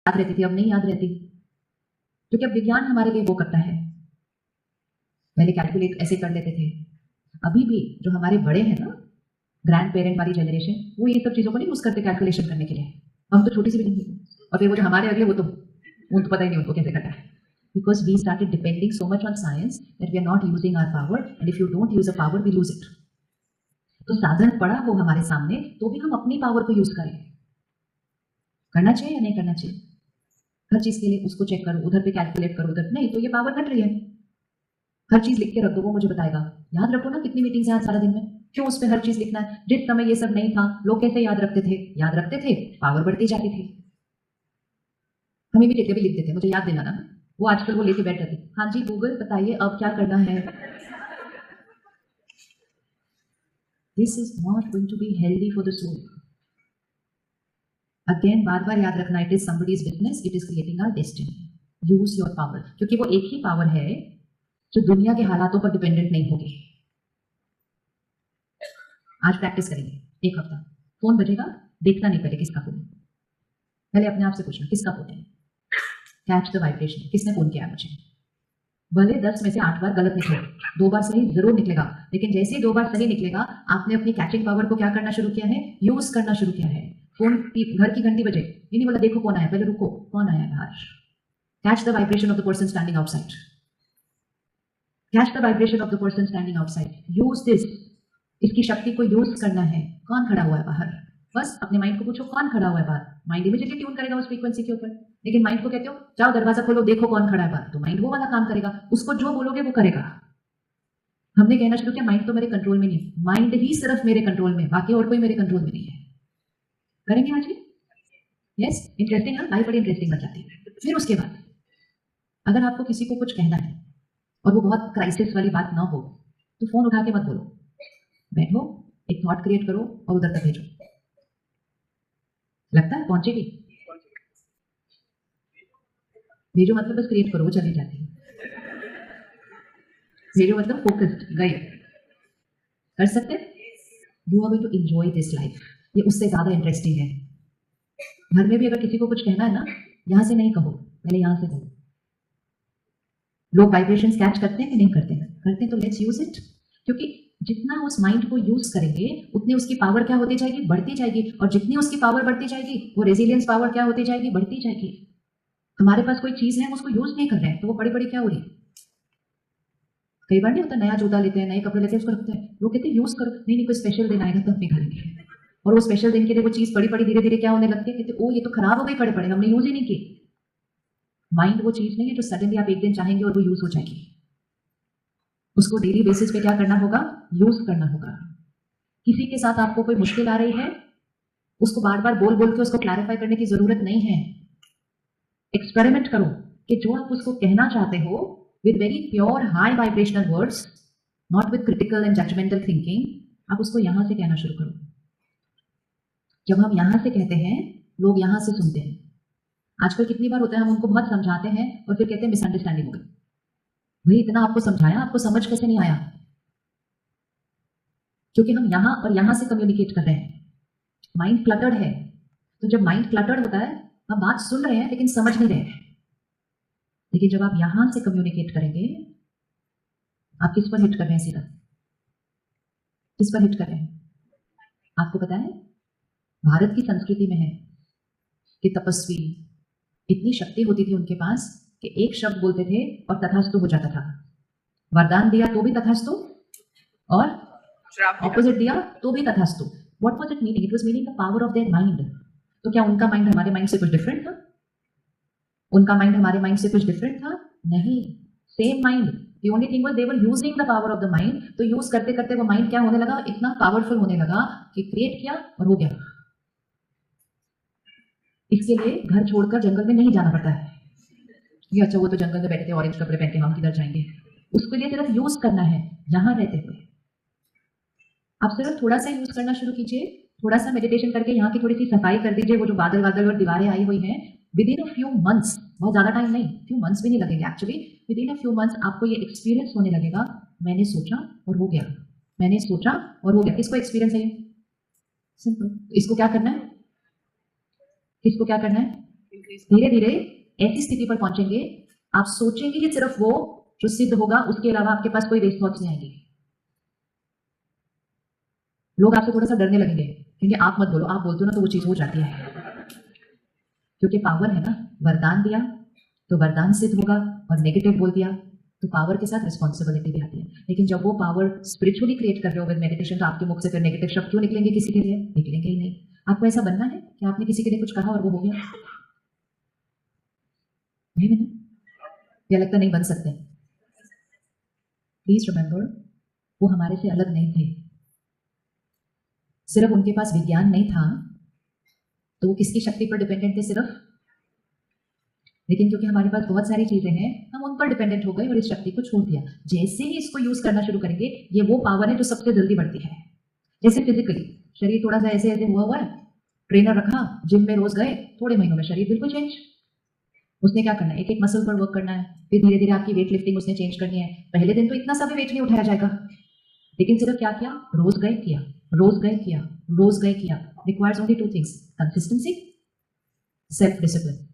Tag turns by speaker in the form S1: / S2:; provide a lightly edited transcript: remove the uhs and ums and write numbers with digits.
S1: याद रहती थी, अब नहीं याद रहती, क्योंकि अब विज्ञान हमारे लिए वो करता है। पहले कैलकुलेट ऐसे कर लेते थे। अभी भी जो हमारे बड़े हैं ना, ग्रैंड पेरेंट वाली जनरेशन, वो ये सब चीज़ों को नहीं यूज़ करते कैलकुलेशन करने के लिए। हम तो छोटी सी भी नहीं थी, और फिर वो जो हमारे अगले, वो तो पता ही नहीं उनको कैसे करना है। Because we started depending so much on science that we are not using our power, and if you don't use a power, we lose it. तो साधन पड़ा वो हमारे सामने, तो भी हम अपनी पावर को यूज करें। करना चाहिए या नहीं करना चाहिए? हर चीज के लिए उसको चेक करो, उधर पे कैलकुलेट करो, उधर नहीं, तो ये पावर घट रही है। हर चीज लिख के रख दो, वो मुझे बताएगा। याद रखो ना, कितनी मीटिंग्स हैं आज सारा दिन में, क्यों उस पर हर चीज लिखना है? जिस समय ये सब नहीं था, लोग कैसे याद रखते थे? याद रखते थे, पावर बढ़ती जाती थी। हम इमीडिएटली भी लिख देते, मुझे याद दिलाना। वो आजकल वो लेके बैठ जाती, हाँ जी गूगल बताइए अब क्या करना है। This is not going to be healthy for the soul. Again, बार बार याद रखना, it is somebody's business, it is creating our destiny. Use your power, क्योंकि वो एक ही पावर है जो दुनिया के हालातों पर डिपेंडेंट नहीं होगी। आज प्रैक्टिस करेंगे 1 हफ्ता। फोन बजेगा, देखना नहीं पहले किसका फोन, पहले अपने आप से पूछना किसका फोन है। कैच द वाइब्रेशन, किसने फोन किया मुझे। भले 10 में से 8 बार गलत निकले, 2 बार सही जरूर निकलेगा, लेकिन जैसे ही 2 बार सही निकलेगा, आपने अपनी कैचिंग पावर को क्या करना शुरू किया है? यूज करना शुरू किया है। फोन की घर की घंटी बजे, ये नहीं बोला देखो कौन आया, पहले रुको, कौन आया बाहर। Catch the vibration of the person standing outside. Catch the vibration of the person standing outside. Use this, इसकी शक्ति को यूज करना है। कौन खड़ा हुआ है बाहर? बस अपने माइंड को पूछो कौन खड़ा हुआ है बाहर, माइंड इमीडिएटली ट्यून करेगा उस फ्रीक्वेंसी के ऊपर। लेकिन माइंड को कहते हो जाओ दरवाजा खोलो देखो कौन खड़ा है बाहर, तो माइंड वो वाला काम करेगा, उसको जो बोलोगे वो करेगा। हमने कहना शुरू किया माइंड तो मेरे कंट्रोल में नहीं, माइंड ही सिर्फ मेरे कंट्रोल में, बाकी और कोई मेरे कंट्रोल में नहीं है। करेंगे आज भी? यस, इंटरेस्टिंग है, लाइफ बड़ी इंटरेस्टिंग बन जाती है। फिर उसके बाद अगर आपको किसी को कुछ कहना है और वो बहुत क्राइसिस वाली बात ना हो, तो फोन उठा के मत बोलो, बैठो, एक थॉट क्रिएट करो और उधर तक भेजो। लगता है पहुंचेगी? भेजो मतलब बस क्रिएट करो, वो चली जाती है। भेजो मतलब फोकस्ड, गए। कर सकते? You are going to enjoy this life, ये उससे ज्यादा इंटरेस्टिंग है। घर में भी अगर किसी को कुछ कहना है ना, यहां से नहीं कहो, पहले यहां से कहो। लोग वाइब्रेशंस कैच करते हैं कि नहीं करते हैं? करते हैं, तो लेट्स यूज इट। क्योंकि जितना उस माइंड को यूज करेंगे, उतनी उसकी पावर क्या होती जाएगी? बढ़ती जाएगी। और जितनी उसकी पावर बढ़ती जाएगी, वो रेजिलियंस पावर क्या होती जाएगी? बढ़ती जाएगी। हमारे पास कोई चीज है, हम उसको यूज नहीं कर रहे हैं, तो वो बड़ी बड़ी क्या हो रही है? कई बार नहीं होता, नया जूता लेते हैं, नए कपड़े लेते हैं, उसको रखते हैं, लोग कहते हैं यूज करो, नहीं कोई स्पेशल दिन आएगा तब निकालेंगे। और वो स्पेशल दिन के लिए वो चीज पड़ी पड़ी धीरे धीरे क्या होने लगती है, कहते ओ ये तो खराब हो गई पड़े पड़े, हमने यूज ही नहीं की। माइंड वो चीज नहीं है जो सडनली आप एक दिन चाहेंगे और वो यूज हो जाएगी। उसको डेली बेसिस पे क्या करना होगा? यूज करना होगा। किसी के साथ आपको कोई मुश्किल आ रही है, उसको बार बार बोल बोल के उसको क्लैरिफाई करने की जरूरत नहीं है। एक्सपेरिमेंट करो कि जो आप उसको कहना चाहते हो, with very pure high vibrational words, not with critical and judgmental thinking, आप उसको यहां से कहना शुरू करो। जब हम यहां से कहते हैं, लोग यहां से सुनते हैं। आजकल कितनी बार होता है हम उनको बहुत समझाते हैं और फिर कहते हैं मिसअंडरस्टैंडिंग हो गई। भाई इतना आपको समझाया, आपको समझ कैसे नहीं आया? क्योंकि हम यहां और यहां से कम्युनिकेट कर रहे हैं। माइंड क्लटर्ड है, तो जब माइंड क्लटर्ड होता है, हम बात सुन रहे हैं लेकिन समझ नहीं रहे हैं। लेकिन जब आप यहां से कम्युनिकेट करेंगे, आप किस पर हिट कर रहे हैं? सीधा किस पर हिट कर रहे हैं? आपको पता है, भारत की संस्कृति में है कि तपस्वी, इतनी शक्ति होती थी उनके पास कि एक शब्द बोलते थे और तथास्तु हो जाता था। वरदान दिया तो भी तथास्तु, और ऑपोजिट दिया तो भी तथास्तु। What was it meaning? It was meaning the power of their mind. तो क्या उनका माइंड हमारे माइंड से कुछ डिफरेंट था? उनका माइंड हमारे माइंड से कुछ डिफरेंट था? नहीं, same mind. The only thing was they were using the power of the mind। तो यूज करते करते वो माइंड क्या होने लगा? इतना पावरफुल होने लगा कि क्रिएट किया और हो गया। इसके लिए घर छोड़कर जंगल में नहीं जाना पड़ता है। ये अच्छा, वो तो जंगल में बैठे थे ऑरेंज कपड़े पहन के, हम किधर जाएंगे? उसके लिए सिर्फ यूज करना है, यहां रहते हुए। आप सिर्फ थोड़ा सा यूज करना शुरू कीजिए, थोड़ा सा मेडिटेशन करके यहाँ की थोड़ी सी सफाई कर दीजिए। वो जो बादल बादल और दीवारें आई हुई हैं, with in a few months, बहुत ज्यादा टाइम नहीं, फ्यू मंथ्स भी नहीं लगेंगे actually, with in a few months आपको ये एक्सपीरियंस होने लगेगा, मैंने सोचा और हो गया, मैंने सोचा और हो गया। किसको एक्सपीरियंस है ये? सिंपल। इसको क्या करना है? किसको क्या करना है? धीरे धीरे ऐसी स्थिति पर पहुंचेंगे, आप सोचेंगे कि सिर्फ वो जो सिद्ध होगा, उसके अलावा आपके पास कोई वेस्ट थॉट्स नहीं आएंगे। लोग आपसे थोड़ा सा डरने लगेंगे, क्योंकि आप मत बोलो, आप बोलते हो ना तो वो चीज हो जाती है, क्योंकि पावर है ना। वरदान दिया तो वरदान सिद्ध होगा, और नेगेटिव बोल दिया तो पावर के साथ रिस्पॉन्सिबिलिटी भी आती है। लेकिन जब वो पावर स्पिरिचुअली क्रिएट कर रहे हो विद मेडिटेशन, तो आपके मुख से फिर नेगेटिव शब्द क्यों निकलेंगे किसी के लिए? निकलेंगे ही नहीं। आपको ऐसा बनना है कि आपने किसी के लिए कुछ कहा और वो हो गया? नहीं बना? या लगता नहीं बन सकते? प्लीज रिमेंबर, वो हमारे से अलग नहीं थे। सिर्फ उनके पास विज्ञान नहीं था, तो वो किसकी शक्ति पर डिपेंडेंट थे? सिर्फ। लेकिन क्योंकि हमारे पास बहुत सारी चीजें हैं, हम उन पर डिपेंडेंट हो गए और इस शक्ति को छोड़ दिया। जैसे ही इसको यूज करना शुरू करेंगे, ये वो पावर है जो सबसे जल्दी बढ़ती है। जैसे फिजिकली शरीर थोड़ा सा ऐसे ऐसे हुआ है, ट्रेनर रखा, जिम में रोज गए, थोड़े महीनों में शरीर बिल्कुल चेंज। उसने क्या करना है? एक एक मसल पर वर्क करना है, फिर धीरे धीरे आपकी वेट लिफ्टिंग उसने चेंज करनी है। पहले दिन तो इतना सा भी वेट नहीं उठाया जाएगा, लेकिन सिर्फ क्या किया? रोज गए किया, रोज गए किया, रोज गए किया। Requires only 2 things: consistency, self discipline.